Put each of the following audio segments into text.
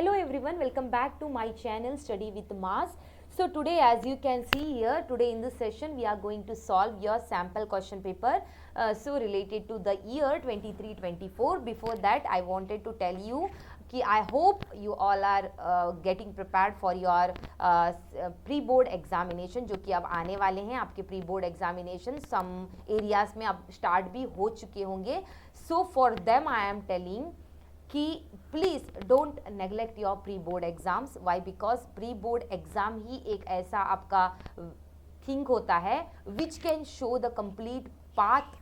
Hello everyone, welcome back to my channel Study with Mars. So today, as you can see here, today in this session we are going to solve your sample question paper related to the year 23-24. Before that, I wanted to tell you कि I hope you all are getting prepared for your pre-board examination जो कि अब आने वाले हैं आपके pre-board examination. Some areas में अब start भी हो चुके होंगे. So for them I am telling कि please don't neglect your pre board exams. Why? Because pre board exam ही एक ऐसा आपका थिंग होता है which can show the complete path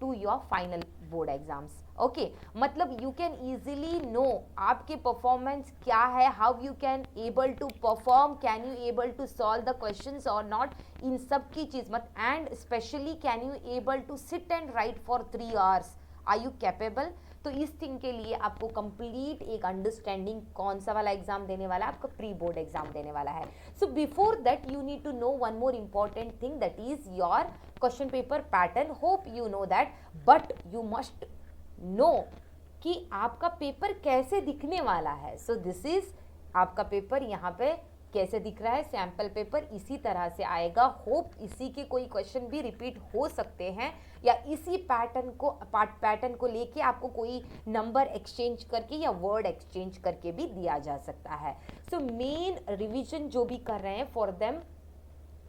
to your final board exams. Okay, मतलब you can easily know आपके performance क्या है, how you can able to perform, can you able to solve the questions और not, इन सब की चीज़ मत. And specially can you able to sit and write for 3 hours, are you capable? तो इस थिंग के लिए आपको कंप्लीट एक अंडरस्टैंडिंग कौन सा वाला एग्जाम देने वाला है, आपका प्री बोर्ड एग्जाम देने वाला है. So before that you need to know one more important thing, that is your question paper pattern. Hope you know that, but you must know कि आपका पेपर कैसे दिखने वाला है. सो दिस इज आपका पेपर यहाँ पे कैसे दिख रहा है. सैम्पल पेपर इसी तरह से आएगा. होप इसी के कोई क्वेश्चन भी रिपीट हो सकते हैं या इसी पैटर्न को लेके आपको कोई नंबर एक्सचेंज करके या वर्ड एक्सचेंज करके भी दिया जा सकता है. सो मेन रिवीजन जो भी कर रहे हैं फॉर देम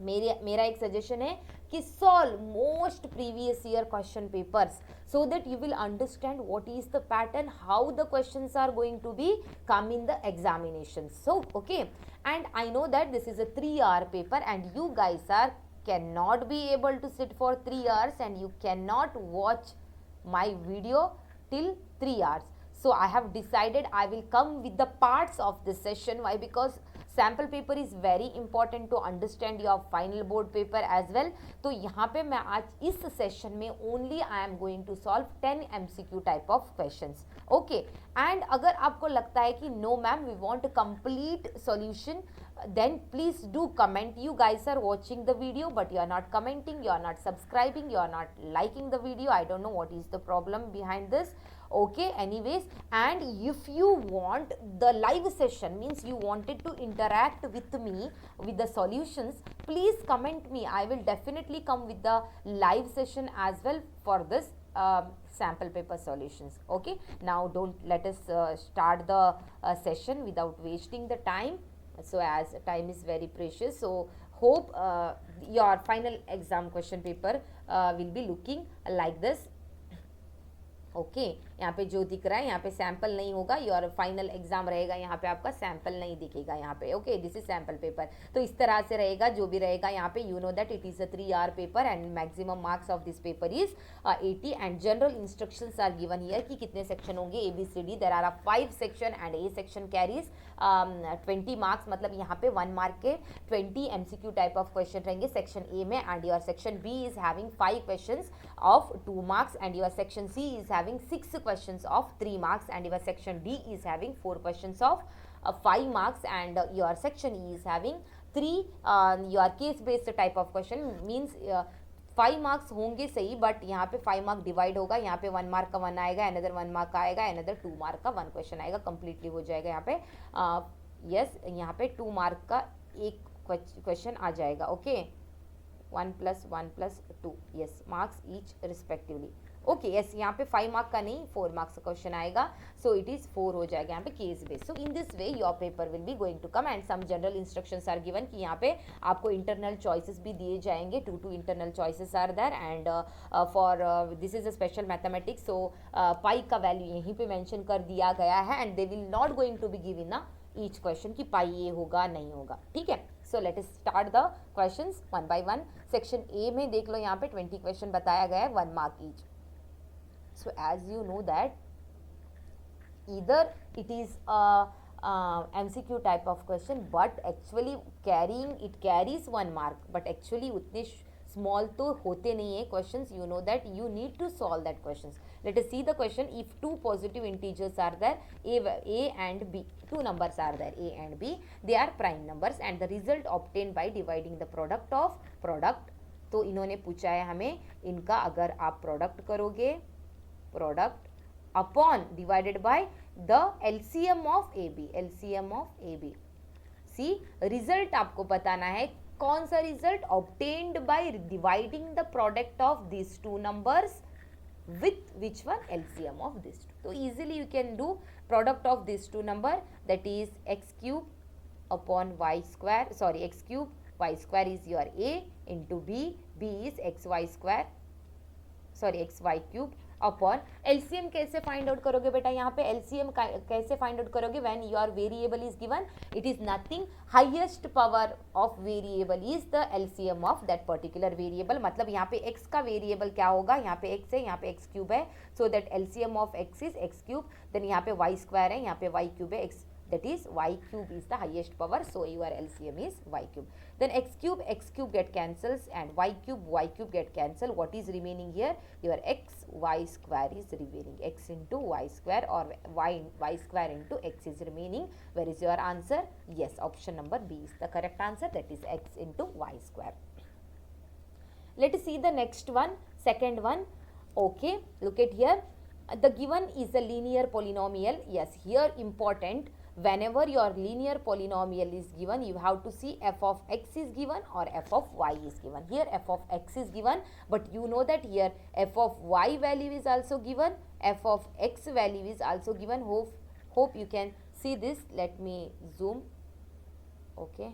मेरा एक सजेशन है कि solve most previous year question papers so that you will understand what is the pattern, how the questions are going to be come in the examinations. So okay, and I know that this is a 3-hour paper and you guys cannot be able to sit for 3 hours and you cannot watch my video till 3 hours. So I have decided I will come with the parts of this session. Why? Because sample paper is very important to understand your final board paper as well. तो यहाँ पे मैं आज इस session में only I am going to solve 10 MCQ type of questions. Okay, and अगर आपको लगता है कि no ma'am we want complete solution, then please do comment. You guys are watching the video but you are not commenting, you are not subscribing, you are not liking the video. I don't know what is the problem behind this. Okay, anyways, and if you want the live session, means you wanted to interact with me with the solutions, please comment me. I will definitely come with the live session as well for this sample paper solutions. Okay, now don't let us start the session without wasting the time. So as time is very precious, so hope your final exam question paper will be looking like this. Okay, यहाँ पे जो दिख रहा है यहाँ पे sample नहीं होगा, योर फाइनल एग्जाम रहेगा, यहाँ पे आपका सैम्पल नहीं दिखेगा यहाँ पे. Okay, this is sample paper. तो इस तरह से रहेगा जो भी रहेगा यहाँ पे. You know that it is a 3-hour paper and maximum marks of this paper is 80 and general instructions are given here कि कितने सेक्शन होंगे. ABCD there are 5 section and A section carries 20 marks. मतलब यहाँ पे 1 mark के 20 MCQ type of question रहेंगे section A में. And your section B is having 5 question of 2 marks and your section C is having 6 questions of 3 marks and your section D is having 4 questions of 5 marks and your section E is having 3 your case based type of question. means 5 marks होंगे सही, but यहाँ पे 5 mark divide होगा. यहाँ पे 1 mark का 1 आएगा, another 1 mark का आएगा, अनदर 2 मार्क का 1 क्वेश्चन आएगा. कंप्लीटली हो जाएगा यहाँ पे. यस, यहाँ पे 2 मार्क का एक क्वेश्चन आ जाएगा. Okay, 1 + 1 + 2 yes marks each respectively. Okay, yes, यहाँ पे 5 मार्क का नहीं 4 मार्क्स का क्वेश्चन आएगा. सो इट इज़ 4 हो जाएगा यहाँ पे case base. So in this way your paper will be going to come and some general instructions are given कि यहाँ पे आपको इंटरनल चॉइसेस भी दिए जाएंगे. 2 internal choices are there and for this is a special mathematics. So pi का value यहीं पे मेंशन कर दिया गया है and they will not going to be given ना ईच क्वेश्चन कि पाई ये होगा नहीं होगा. ठीक है, so let us start the questions one by one. Section A में देख लो, यहाँ पे 20 क्वेश्चन बताया गया है, 1 mark each. So as you know that either it is a MCQ type of question but actually carries 1 mark but actually उतने small तो होते नहीं है questions. You know that you need to solve that questions. Let us see the question. If 2 positive integers are there, A and B, 2 numbers are there, A and B, they are prime numbers and the result obtained by dividing the product of product. तो इन्होंने पूछा है हमें इनका अगर आप product करोगे, product upon divided by the LCM of AB, LCM of AB. See result आपको बताना है, कौन सा result? Obtained by dividing the product of this two numbers with which one? LCM of this two. So easily you can do product of these two number, that is x cube upon y square, sorry, x cube y square is your A into B is xy square, sorry xy cube upon LCM कैसे find out करोगे बेटा? यहाँ पे LCM कैसे find out करोगे? When your variable is given, it is nothing, highest power of variable is the LCM of that particular variable. मतलब यहाँ पे x का वेरिएबल क्या होगा? यहाँ पे x है, यहाँ पे x क्यूब है, so that LCM of x is x cube. Then यहाँ पे y स्क्वायर है, यहाँ पे y क्यूब है, x, that is y cube is the highest power, so your LCM is y cube. Then x cube get cancels and y cube get cancel. What is remaining here? Your x y square is remaining, x into y square or y square into x is remaining. Where is your answer? Yes, option number B is the correct answer, that is x into y square. Let us see the next one, second one. Okay, look at here. The given is a linear polynomial. Yes, here important, whenever your linear polynomial is given, you have to see f of x is given or f of y is given. Here f of x is given, but you know that here f of y value is also given, f of x value is also given. Hope you can see this. Let me zoom. Okay,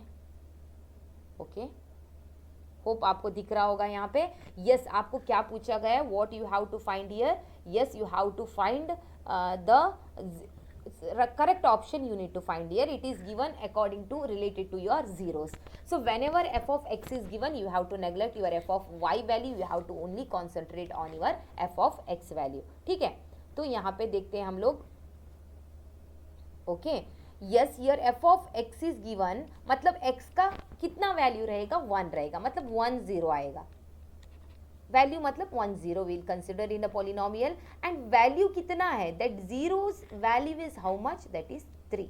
okay, hope आपको दिख रहा होगा यहाँ पे. Yes, आपको क्या पूछा गया है? What you have to find here? Yes, you have to find the correct option. You need to find here. It is given according to related to your zeros. So whenever f of x is given, you have to neglect your f of y value. You have to only concentrate on your f of x value. ठीक है, तो यहाँ पे देखते हैं हम लोग. Okay, yes, here f of x is given, मतलब x का कितना वैल्यू रहेगा? 1 रहेगा, मतलब 1 0 आएगा. वैल्यू मतलब 1 0 will consider in a polynomial. And value कितना है? That zeros value is how much? That is 3.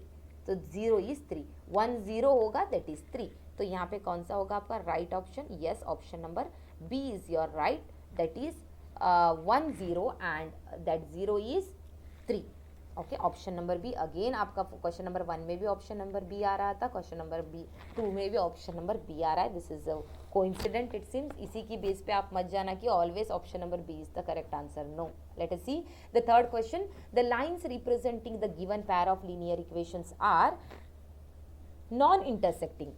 तो 0 इज 3, 1 0 होगा, दैट इज 3. तो यहाँ पे कौन सा होगा आपका right option? Yes, option number B is your right, that is 1 0 and that 0 is 3. Okay, option number B. Again आपका क्वेश्चन नंबर 1 में भी ऑप्शन नंबर बी आ रहा था, क्वेश्चन नंबर बी 2 में भी ऑप्शन नंबर बी आ रहा है. This is coincident it seems. इसी की बेस पे आप मत जाना कि always option number B is the correct answer. No. Let us see the third question. The lines representing the given pair of linear equations are non intersecting.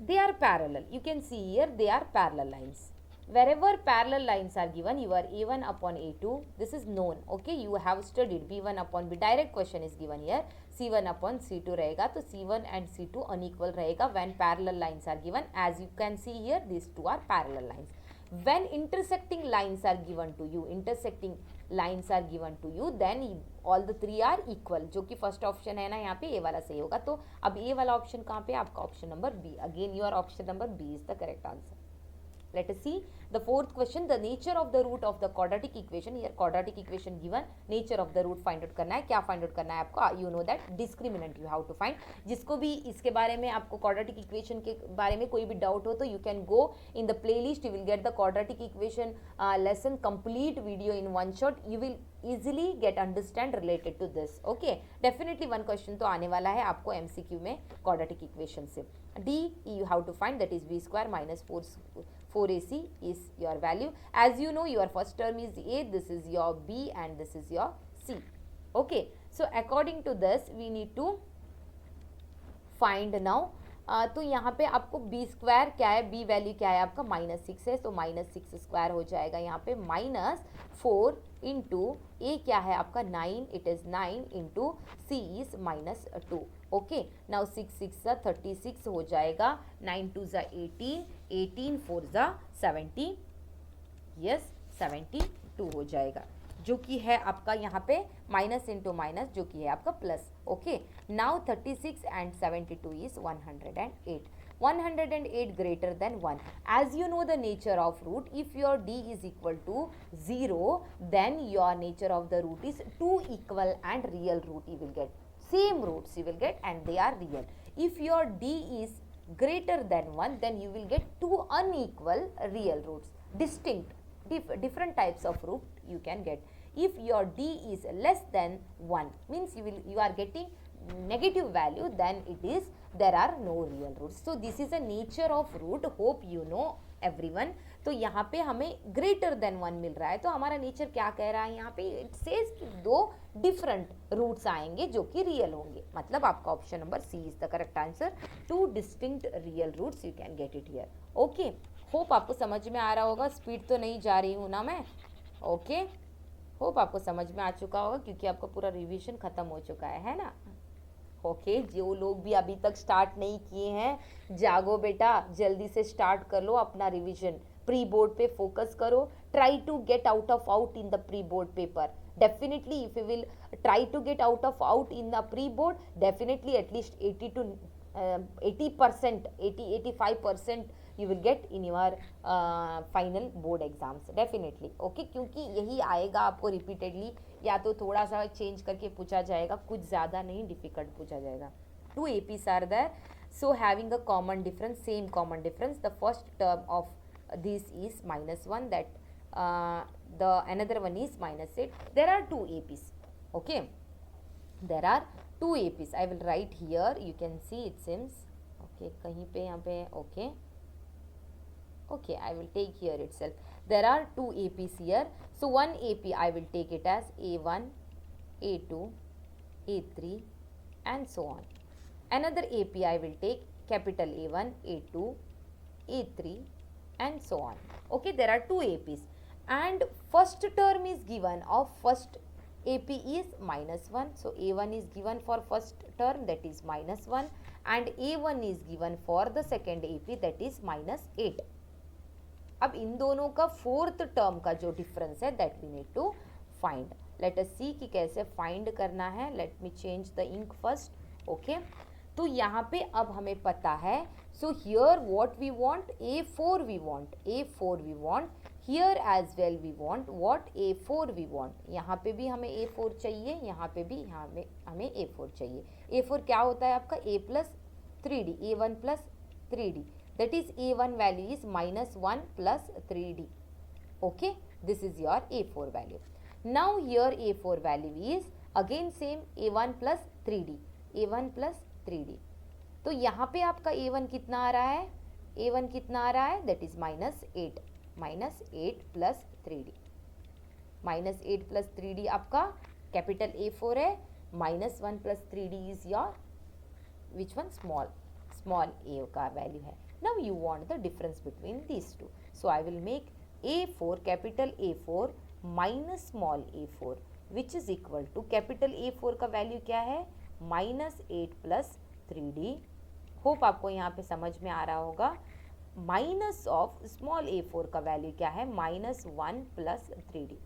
They are parallel. You can see here they are parallel lines. Wherever parallel lines are given, you are A1 upon A2. This is known. Okay, you have studied B1 upon B. Direct question is given here. C1 upon C2 रहेगा, तो C1 and C2 unequal रहेगा when parallel lines are given. As you can see here, these two are parallel lines. When intersecting lines are given to you, then all the three are equal. जो कि first option है ना, यहाँ पे ए वाला सही होगा. तो अब ए वाला ऑप्शन कहाँ पे? आपका option number B. Again your option number B is the correct answer. Let us see the fourth question. The nature of the root of the quadratic equation. Here quadratic equation given. Nature of the root find out करना है. क्या find out करना है आपको? You know that discriminant you have to find. जिसको भी इसके बारे में आपको quadratic equation के बारे में कोई भी doubt हो तो you can go in the playlist. You will get the quadratic equation lesson complete video in one shot. You will easily get understand related to this. Okay, definitely one question तो आने वाला है आपको MCQ में quadratic equation से. D you have to find, that is b square minus 4ac is your value. As you know, your first term is A, this is your B and this is your C. Okay, so according to this we need to find now. तो यहाँ पे आपको b square क्या है? b value क्या है आपका? -6 है, तो -6 स्क्वायर हो जाएगा यहाँ पे. -4 इंटू a क्या है आपका? 9. It is 9 into c is -2. Okay, now 6 6 36 हो जाएगा. 9 2 18, 18 4 70. यस, 72 हो जाएगा, जो कि है आपका यहाँ पे माइनस इंटू माइनस, जो कि है आपका plus. Okay, now 36 and 72 is 108. 108 greater than 1. As you know the nature of root, if your d is equal to 0, then your nature of the root is 2 equal and real root you will get. Same roots you will get and they are real. If your d is greater than 1, then you will get 2 unequal real roots. Distinct, different types of root you can get. if your d is less than 1 means you are getting negative value, then it is there are no real roots. So this is a nature of root, hope you know everyone. तो यहाँ पे हमें greater than 1 मिल रहा है, तो हमारा nature क्या कह रहा है यहाँ पे, इट सेज कि दो डिफरेंट रूट्स आएंगे जो कि रियल होंगे, मतलब आपका option number C is the correct answer, two distinct real roots, you can get it here. Okay, hope आपको समझ में आ रहा होगा, स्पीड तो नहीं जा रही हूँ ना मैं। ओके, होप आपको समझ में आ चुका होगा क्योंकि आपका पूरा रिविजन खत्म हो चुका है ना। ओके, जो लोग भी अभी तक स्टार्ट नहीं किए हैं, जागो बेटा, जल्दी से स्टार्ट कर लो अपना रिविजन, प्री बोर्ड पे फोकस करो, try to get out of out in the pre board paper, definitely if you will try to get out of out in the pre board, definitely at least 80 to 80%, 80-85% you will get in your final board exams definitely। okay, क्योंकि यही आएगा आपको repeatedly, या तो थोड़ा सा change करके पूछा जाएगा, कुछ ज़्यादा नहीं डिफिकल्ट पूछा जाएगा। 2 APs are there, so having a common difference, same common difference, the first term of this is -1, that the another one is -8, there are 2 APs। okay, there are 2 APs, I will write here, you can see it seems okay, कहीं पे यहाँ पे okay, okay, I will take here itself, there are 2 APs here, so one AP I will take it as A1, A2, A3 and so on, another AP I will take capital A1, A2, A3 and so on। okay, there are 2 APs and first term is given of first AP is -1, so A1 is given for first term, that is -1, and A1 is given for the second AP, that is -8। अब इन दोनों का fourth term का जो difference है that we need to find, let us see कि कैसे find करना है। Let me change the ink first. Okay, तो यहाँ पे अब हमें पता है, so here what we want, A4 we want, A4 we want, here as well we want what, A4 we want, यहाँ पे भी हमें A4 चाहिए, यहाँ पे भी हमें A4 चाहिए। A4 क्या होता है आपका, A plus 3D, A1 plus 3D, that is A1 value is -1 plus 3D. okay, this is your A4 value. Now here A4 value is again same A1 plus 3D, A1 plus 3D। तो यहाँ पे आपका A1 कितना आ रहा है, A1 कितना आ रहा है, that is -8, -8 plus 3D, -8 plus 3D आपका कैपिटल A4 है, -1 plus 3D is your which one, small a का वैल्यू है। Now you want the difference between these two, so I will make A4 capital A4 minus small a4 which is equal to capital A4 का value क्या है, -8 plus 3D। Hope आपको यहाँ पे समझ में आ रहा होगा। माइनस ऑफ स्मॉल A4 का वैल्यू क्या है, -1 plus 3D।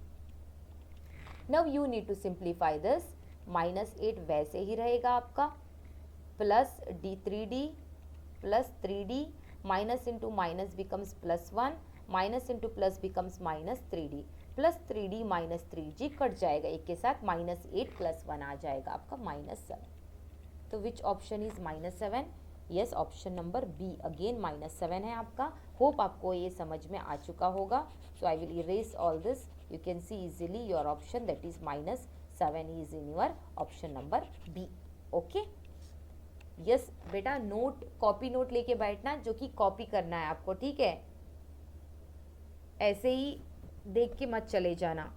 Now you need to simplify this, -8 वैसे ही रहेगा आपका, plus D3D plus 3D, minus into minus becomes +1, minus into plus becomes -3D, plus 3D minus 3G cut जाएगा एक के साथ, -8 plus 1 आ जाएगा आपका -7। तो which option is -7, yes option number B again -7 है आपका। होप आपको ये समझ में आ चुका होगा। So I will erase all this, you can see easily your option that is -7 is in your option number B. Okay, yes बेटा, नोट कॉपी नोट लेके बैठना, जो कि कॉपी करना है आपको, ठीक है, ऐसे ही देख के मत चले जाना।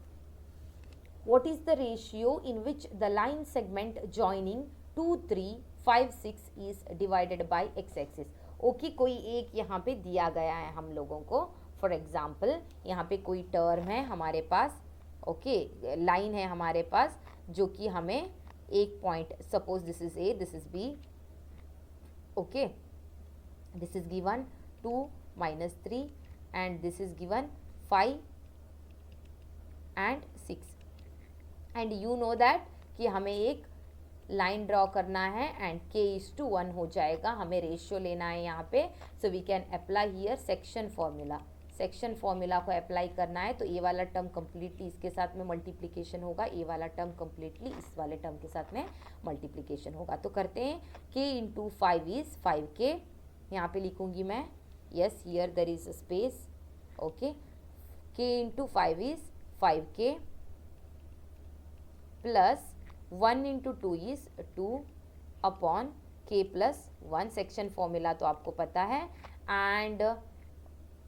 What is the ratio in which the line segment joining 2, 3, 5, 6 is divided by x-axis? Okay, कोई एक यहाँ पे दिया गया है हम लोगों को, फॉर एग्जाम्पल यहाँ पे कोई टर्म है हमारे पास, ओके, लाइन है हमारे पास जो कि हमें एक point, suppose this is A, this is B, okay, this is given 2 minus 3 and this is given 5 and 6 and you know that कि हमें एक लाइन ड्रॉ करना है एंड k:1 हो जाएगा, हमें रेशियो लेना है यहाँ पे। So we can apply here section formula, section formula को अप्लाई करना है। तो ए वाला टर्म कम्प्लीटली इसके साथ में मल्टीप्लिकेशन होगा, ए वाला टर्म कम्प्लीटली इस वाले टर्म के साथ में मल्टीप्लिकेशन होगा। तो करते हैं, k इंटू 5 इज 5k, यहाँ पे लिखूंगी मैं, yes here there is a space, okay, k into 5 is 5k plus 1 into 2 is 2 upon k plus 1, section formula तो आपको पता है, and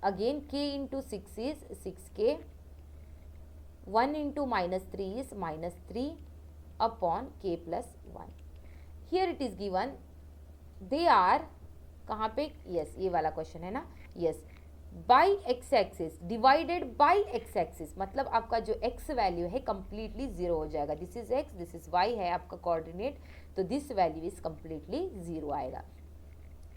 again k into 6 is 6k, 1 into -3 is -3 upon k plus 1. Here it is given they are, कहाँ पे, yes ये वाला क्वेश्चन है ना, yes, by x axis divided by x axis, मतलब आपका जो एक्स वैल्यू है कंप्लीटली जीरो हो जाएगा. This is x, this is y है आपका कोऑर्डिनेट, तो this value is completely zero आएगा.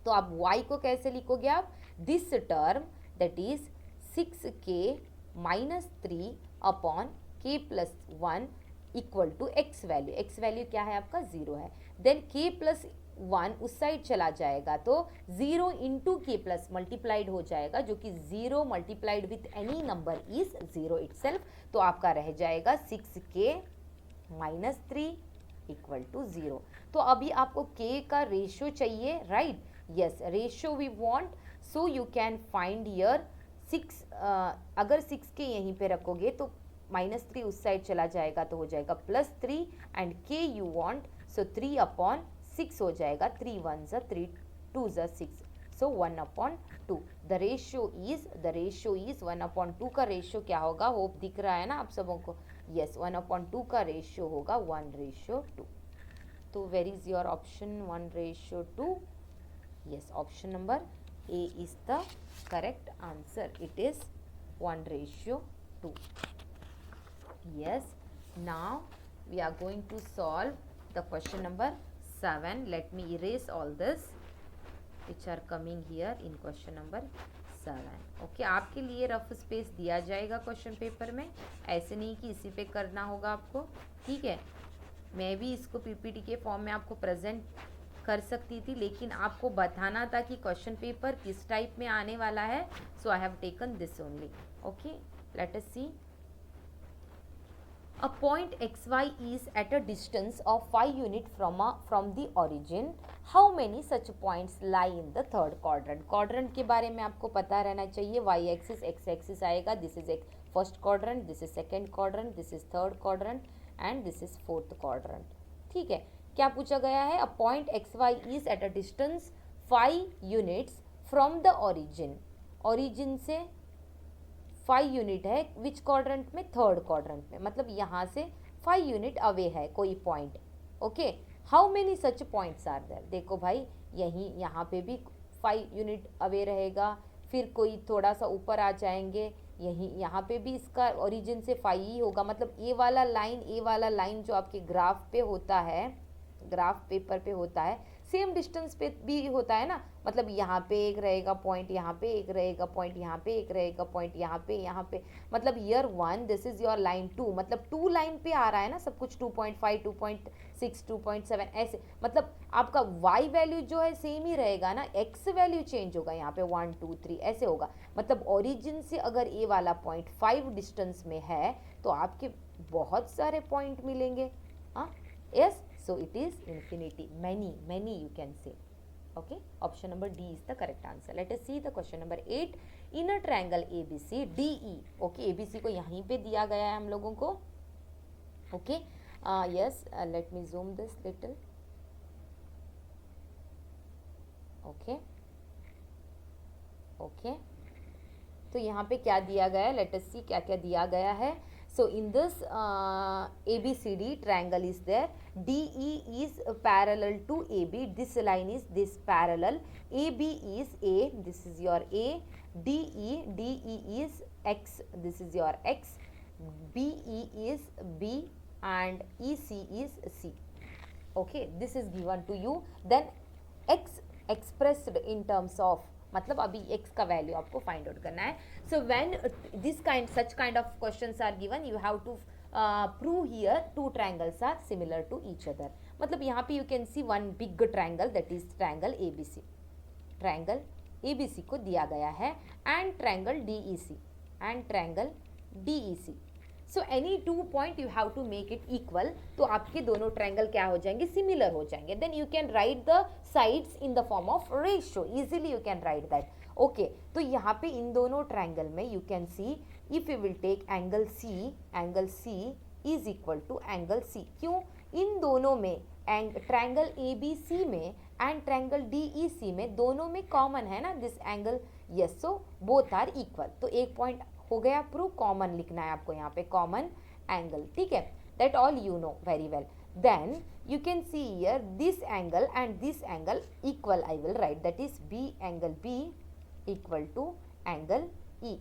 तो आप y को कैसे लिखोगे आप, this term that is 6k minus 3 upon k plus 1 equal to x value. X value क्या है आपका, जीरो है. देन k प्लस 1 उस साइड चला जाएगा तो 0 इंटू के प्लस मल्टीप्लाइड हो जाएगा, जो कि 0 multiplied with any number is 0 itself. तो आपका रह जाएगा 6k माइनस 3 इक्वल टू 0. तो अभी आपको k का रेशियो चाहिए, right, yes, ratio we want. So you can find here 6, अगर 6k यहीं पे रखोगे तो -3 उस साइड चला जाएगा तो हो जाएगा +3, and k you want, so 3 upon 6 हो जाएगा, 3 1 ज़ा 3 2 ज़ा 6, सो 1 upon 2. The ratio is 1 upon 2 का रेशियो क्या होगा, होप दिख रहा है ना आप सबों को, यस, 1 अपॉन 2 का रेशियो होगा 1:2. तो where is your option, 1:2, yes, option number A is the correct answer. It is 1:2. Yes, now we are going to solve the question number 7. Let me erase all this which are coming here in question number 7. Okay, आपके लिए rough space दिया जाएगा question paper में, ऐसे नहीं कि इसी पे करना होगा आपको, ठीक है. मैं भी इसको पीपीटी के फॉर्म में आपको प्रेजेंट कर सकती थी, लेकिन आपको बताना था कि क्वेश्चन पेपर किस टाइप में आने वाला है, so I have taken this only. Okay, let us see. A point xy is at a distance of 5 unit from the origin. How many such points lie in the third quadrant? Quadrant के बारे में आपको पता रहना चाहिए. y axis x axis आएगा. This is first quadrant, this is second quadrant, this is third quadrant and this is fourth quadrant. ठीक है, क्या पूछा गया है, a point x y is at a distance 5 units from the origin. Origin से 5 unit है, which quadrant में, third quadrant में, मतलब यहाँ से 5 यूनिट अवे है कोई पॉइंट. Okay, how many such points are there. देखो भाई, यहाँ पे भी 5 यूनिट अवे रहेगा, फिर कोई थोड़ा सा ऊपर आ जाएंगे, यहाँ पे भी इसका ओरिजिन से 5 ही होगा. मतलब ए वाला लाइन जो आपके ग्राफ पे होता है, ग्राफ पेपर पे होता है, सेम डिस्टेंस पे भी होता है ना. मतलब यहाँ पे एक रहेगा पॉइंट, यहाँ पे एक रहेगा पॉइंट, यहाँ पे एक रहेगा पॉइंट, यहाँ पे, मतलब year 1 this is your line 2, मतलब 2 लाइन पे आ रहा है ना सब कुछ, 2.5 2.6 2.7 ऐसे. मतलब आपका y वैल्यू जो है सेम ही रहेगा ना, x वैल्यू चेंज होगा, यहाँ पे 1 2 3 ऐसे होगा. मतलब ओरिजिन से अगर ए वाला पॉइंट 5 डिस्टेंस में है तो आपके बहुत सारे पॉइंट मिलेंगे. हाँ, yes, so it is infinity, many you can say. Okay, option number D is the correct answer. Let us see the question number 8. In a triangle ABC DE. Okay, ABC को यहीं पे दिया गया है हम लोगों को. Okay, yes, let me zoom this little. Okay, तो यहाँ पे क्या दिया गया है, let us see क्या क्या दिया गया है. So in this ABCD triangle is there, DE is parallel to AB, this line is this parallel, AB is A, this is your A, DE is X, this is your X, BE is B and EC is C. Okay, this is given to you. Then X expressed in terms of, मतलब अभी x का value आपको find out करना है. So when such kind of questions are given, you have to prove here 2 triangles are similar to each other. मतलब यहाँ पे you can see one big triangle, that is triangle ABC. Triangle ABC को दिया गया है, and triangle DEC. So any 2 point you have to make it equal. तो आपके दोनों ट्रायंगल क्या हो जाएंगे, सिमिलर हो जाएंगे. Then you can write the sides in the form of ratio, easily you can write that. Okay, तो यहाँ पे इन दोनों ट्रायंगल में you can see, if you will take angle C is equal to angle C. क्यों? इन दोनों में ट्रायंगल ए बी सी में and triangle D E C में दोनों में कॉमन है ना this angle, yes, so both are equal. तो एक पॉइंट हो गया प्रूव, कॉमन लिखना है आपको यहाँ पे, कॉमन एंगल, ठीक है, that all you know very well. Then you can see here this angle and this angle equal, I will write, that is B angle B equal to angle E.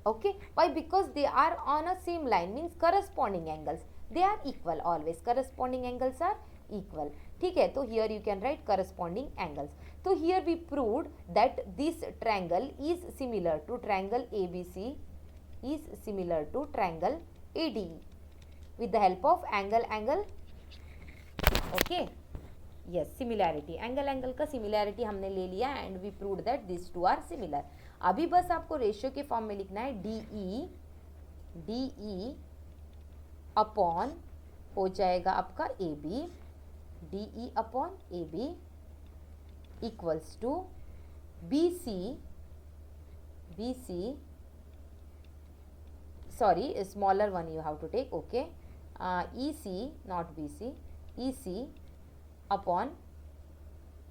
Okay, why? Because they are on a same line, means corresponding angles, they are equal always, corresponding angles are equal, ठीक है। तो here you can write corresponding angles. तो here we proved that this triangle is similar to triangle ABC is similar to triangle ADE with the help of angle okay, yes, similarity, angle का similarity हमने ले लिया and we proved that these two are similar। अभी बस आपको ratio के form में लिखना है DE अपॉन हो जाएगा आपका AB, DE upon AB equals to BC sorry, a smaller one you have to take, okay, EC not BC, EC upon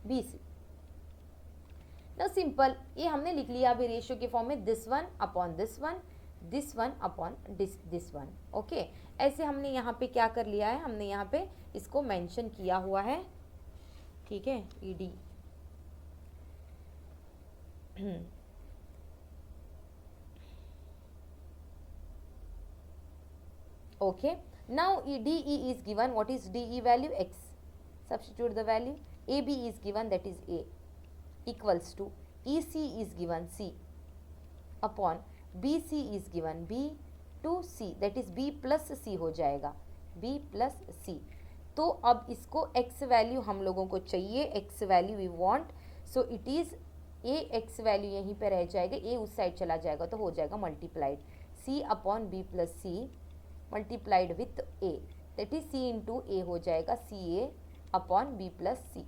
BC। now simple, ये हमने लिख लिया अभी रेशियो के फॉर्म में, this one upon this one upon this one, okay. ऐसे हमने यहाँ पे क्या कर लिया है, हमने यहाँ पे इसको मेंशन किया हुआ है, ठीक है, ED okay। now DE is given, what is DE value? X, substitute the value, AB is given, that is A equals to EC is given C upon BC is given B to C, that is B plus C हो जाएगा, B plus C। तो अब इसको x value हम लोगों को चाहिए, x value we want, so it is A x value यहीं पे रह जाएगा, A उस साइड चला जाएगा तो हो जाएगा multiplied C upon B plus C multiplied with A, that is C into A हो जाएगा CA upon B plus C।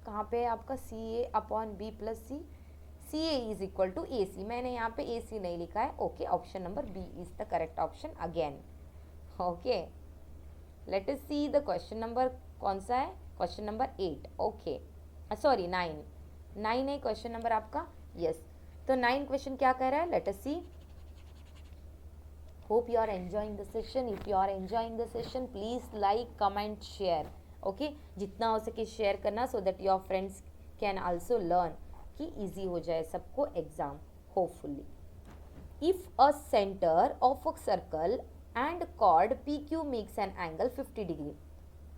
कहाँ पे है आपका CA upon B plus C? CA is equal to AC, मैंने यहाँ पे AC नहीं लिखा है, okay, option number B is the correct option again, okay. Let us see the question number, कौन सा है, क्वेश्चन नंबर 8, ओके, सॉरी 9 है क्वेश्चन नंबर आपका, यस। तो 9 क्वेश्चन क्या कह रहा है, let us see. hope you are enjoying the session, if you are enjoying the session please like, comment, share, okay, जितना हो सके शेयर करना, so that your friends can also learn, कि easy हो जाए सबको exam hopefully। if a center of a circle and chord PQ makes an angle 50 degree,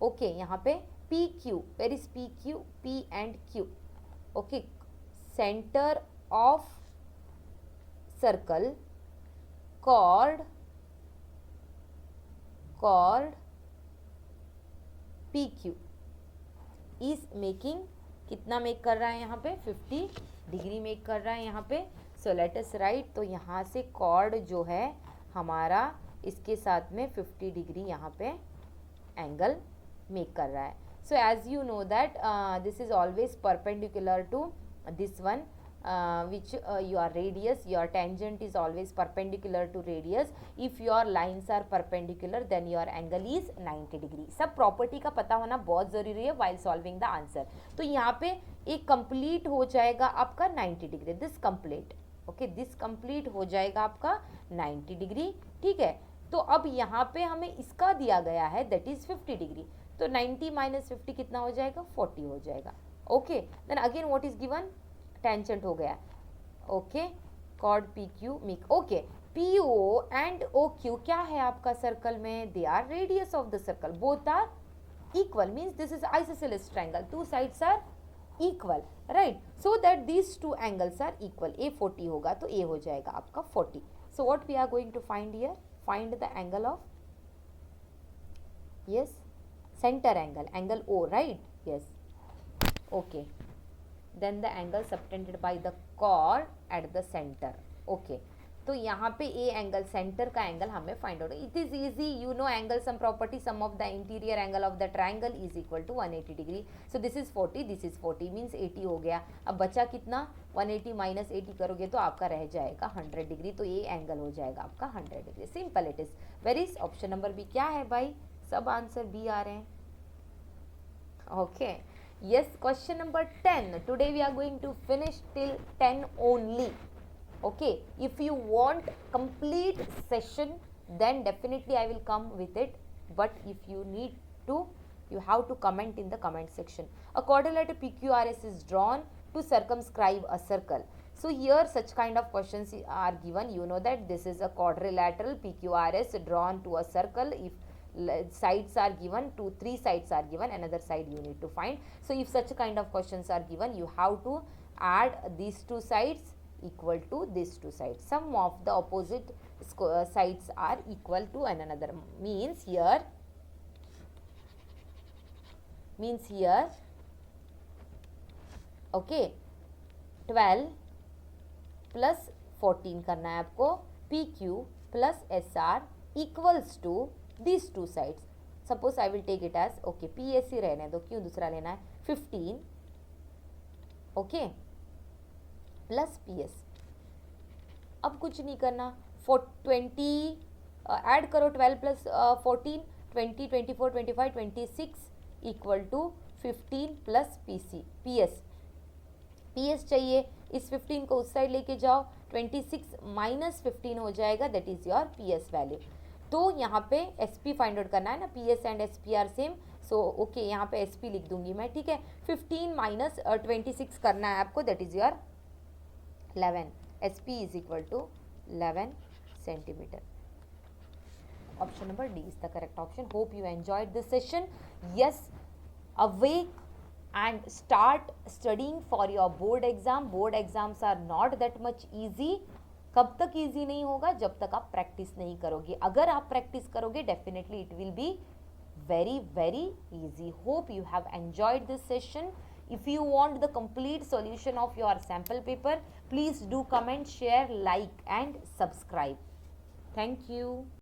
okay, यहाँ पे PQ, where is PQ? P and Q, okay, center of circle, chord PQ is making, कितना make कर रहा है यहाँ पे, 50 degree make कर रहा है यहाँ पे, सो लेट अस राइट। तो यहाँ से कॉर्ड जो है हमारा इसके साथ में 50 डिग्री यहाँ पे एंगल मेक कर रहा है। So as you know that this is always perpendicular to this one, which your radius, your tangent is always perpendicular to radius, if your lines are perpendicular then your angle is 90 degree। सब property का पता होना बहुत ज़रूरी है while solving the answer। तो यहाँ पे एक कंप्लीट हो जाएगा आपका 90 degree, this complete, okay, this complete हो जाएगा आपका 90 डिग्री, ठीक है। तो अब यहाँ पे हमें इसका दिया गया है दैट इज 50 डिग्री, तो 90 माइनस 50 कितना हो जाएगा, 40 हो जाएगा, okay. Then again what is given, tangent हो गया, okay, chord PQ make, okay, PO and OQ क्या है आपका सर्कल में, they are radius of the circle, both are equal, means this is isosceles triangle, two sides are equal, right, so that these two angles are equal. A 40 होगा तो A हो जाएगा आपका 40। So what we are going to find here, find the angle of, yes, centre angle, angle O, right, yes, okay, then the angle subtended by the chord at the center, okay। तो यहाँ पे a angle, centre का angle हमें find out, it is easy, you know angle sum property, sum of the interior angle of the triangle is equal to 180 degree. So this is 40, this is 40 means 80 हो गया. अब बचा कितना, 180 minus 80 करोगे तो आपका रह जाएगा 100 डिग्री. तो ये एंगल हो जाएगा आपका 100 degree. Simple it is. Very option number B क्या है भाई, सब आंसर बी आ रहे हैं. Okay, yes, question number 10. Today we are going to finish till 10 only. Okay, if you want complete session then definitely I will come with it, but if you need to, you have to comment in the comment section. A quadrilateral PQRS is drawn to circumscribe a circle. So here such kind of questions are given. You know that this is a quadrilateral PQRS drawn to a circle. If sides are given, 3 sides are given, another side you need to find. So if such kind of questions are given, you have to add these 2 sides equal to these 2 sides. Sum of the opposite sides are equal to another. Means here okay, 12 plus 14 करना है आपको. PQ plus SR equals to these 2 sides. Suppose I will take it as, okay, PSC रहने दो, क्यों दूसरा लेना है, 15 okay plus PS. अब कुछ नहीं करना, 20 ऐड करो, 12 plus 14, 20, 24, 25, 26 equal to 15 plus PS चाहिए. इस 15 को उस साइड लेके जाओ, 26 माइनस 15 हो जाएगा, that is your PS value. तो यहाँ पे SP फाइंड आउट करना है ना, PS and SP are same. So okay, यहाँ पे SP लिख दूंगी मैं, ठीक है. 15 माइनस 26 करना है आपको, that is your 11. SP is equal to 11 centimetre. Option number D is the correct option. Hope you enjoyed this session. Yes, awake and start studying for your board exam. Board exams are not that much easy. कब तक easy नहीं होगा, जब तक आप practice नहीं करोगे. अगर आप practice करोगे, definitely it will be very very easy. Hope you have enjoyed this session. If you want the complete solution of your sample paper, please do comment, share, like and subscribe. Thank you.